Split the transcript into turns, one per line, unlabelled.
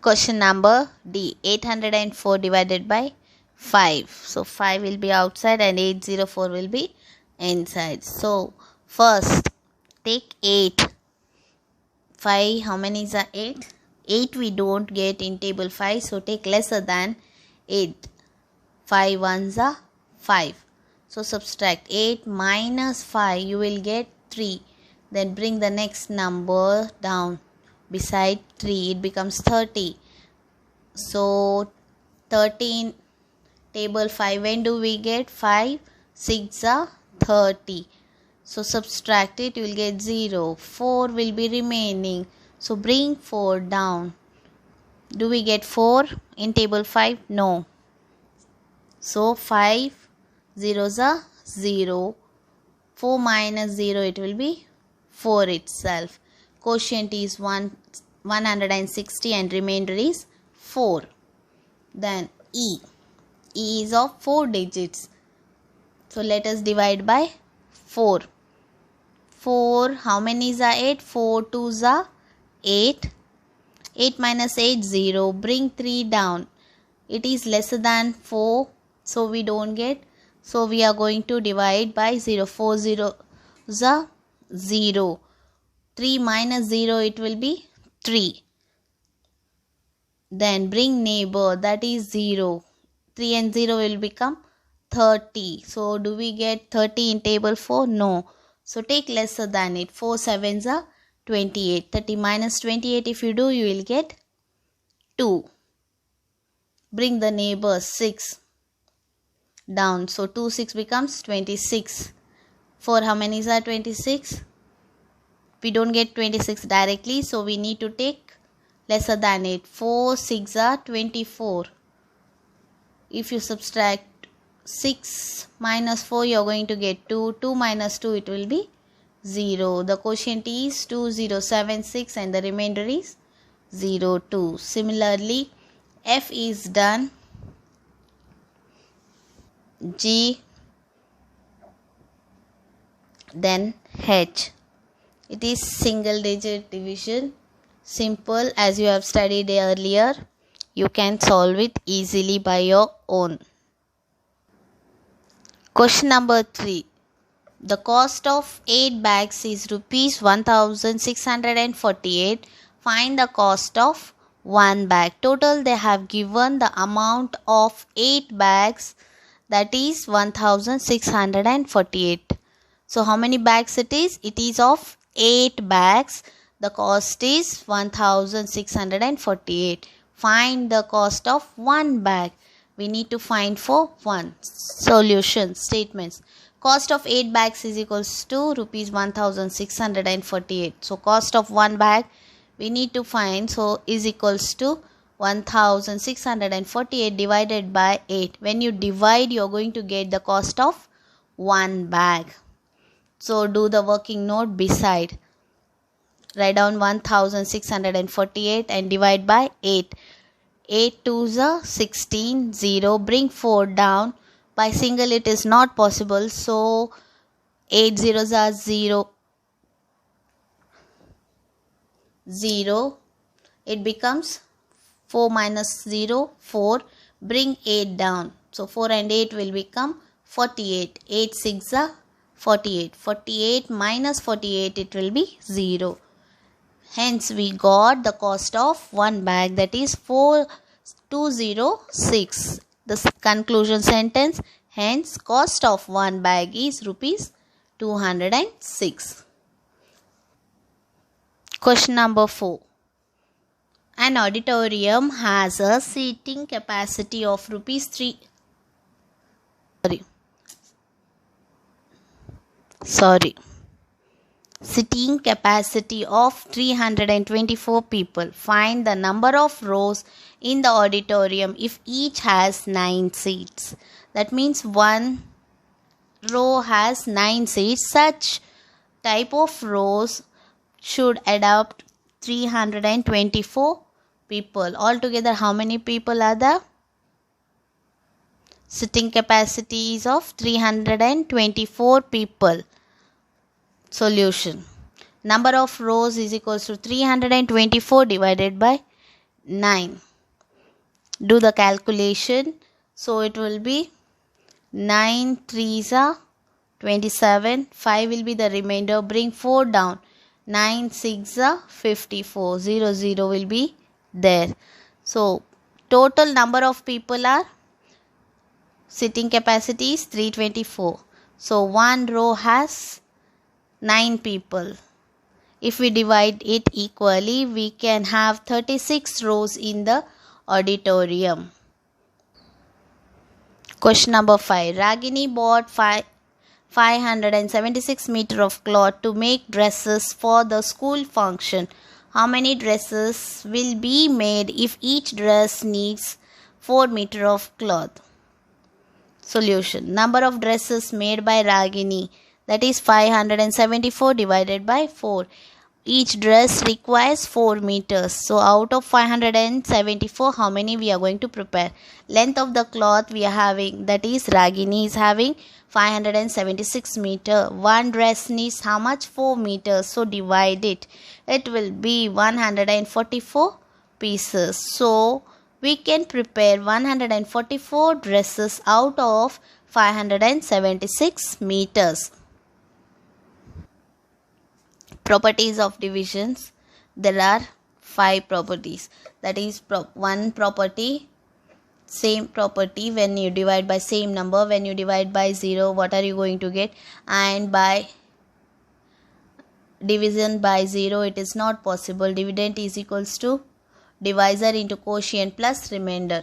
Question number D. 804 divided by 5. So 5 will be outside and 804 will be inside. So first take 8. 5, how many is 8? 8 we don't get in table 5. So take lesser than 8. 5 ones are 5. So subtract 8 minus 5. You will get 3. Then bring the next number down. Beside 3 it becomes 30. So 13 table 5, when do we get 5? 6 are 30. So subtract it, you will get 0. 4 will be remaining. So bring 4 down. Do we get 4 in table 5? No. So 5 zeros are 0. 4 minus 0, it will be 4 itself. Quotient is 160 and remainder is 4. Then E. E is of 4 digits. So let us divide by 4. 4, how many is 8? 4 2s are 8. 8 minus 8, 0. Bring 3 down. It is lesser than 4. So we don't get. So we are going to divide by 0. 4 0 is 0. 3 minus 0, it will be 3. Then bring neighbor, that is 0. 3 and 0 will become 30. So do we get 30 in table 4? No. So take lesser than it. 4 sevens are 28. 30 minus 28, if you do, you will get 2. Bring the neighbor 6 down. So 2 6 becomes 26. 4, how many is 26? We don't get 26 directly, so we need to take lesser than it. 4 6 are 24. If you subtract 6 minus 4, you are going to get 2. 2 minus 2, it will be 0. The quotient is 2076 and the remainder is 02. Similarly, F is done. G, then H. It is single digit division. Simple, as you have studied earlier. You can solve it easily by your own. Question number 3. The cost of 8 bags is rupees 1648. Find the cost of 1 bag. Total they have given the amount of 8 bags, that is 1648. So how many bags it is? It is of 8 bags. The cost is 1648. Find the cost of 1 bag. We need to find for 1. Solution statements. Cost of 8 bags is equals to rupees 1648. So cost of 1 bag we need to find, so is equals to 1648 divided by 8. When you divide, you are going to get the cost of 1 bag. So do the working note beside. Write down 1648 and divide by 8. 8 2s are 16, 0. Bring 4 down. By single it is not possible. So 8 zeros are 0. 0. It becomes 4 minus 0, 4. Bring 8 down. So 4 and 8 will become 48. 8 6 are 48. 48 minus 48, it will be 0. Hence we got the cost of 1 bag, that is 4206. The conclusion sentence, hence cost of 1 bag is rupees 206. Question number 4. An auditorium has a seating capacity of Sitting capacity of 324 people. Find the number of rows in the auditorium if each has 9 seats. That means one row has 9 seats. Such type of rows should adopt 324 people. Altogether, how many people are there? Sitting capacity is of 324 people. Solution. Number of rows is equals to 324 divided by 9. Do the calculation. So it will be 9 3s are 27. 5 will be the remainder. Bring 4 down. 9 6 are 54. 0 0 will be there. So total number of people are, sitting capacity is 324. So one row has 9 people. If we divide it equally, we can have 36 rows in the auditorium. Question number 5. Ragini bought 576 meter of cloth to make dresses for the school function. How many dresses will be made if each dress needs 4 meter of cloth? Solution. Number of dresses made by Ragini, that is 574 divided by 4. Each dress requires 4 meters. So out of 574, how many we are going to prepare? Length of the cloth we are having, that is Ragini is having 576 meter. One dress needs how much? 4 meters. So divide it. It will be 144 pieces. So we can prepare 144 dresses out of 576 meters. Properties of divisions. There are 5 properties. That is one property, same property, when you divide by same number, when you divide by 0, what are you going to get? And by division by 0, it is not possible. Dividend is equals to divisor into quotient plus remainder.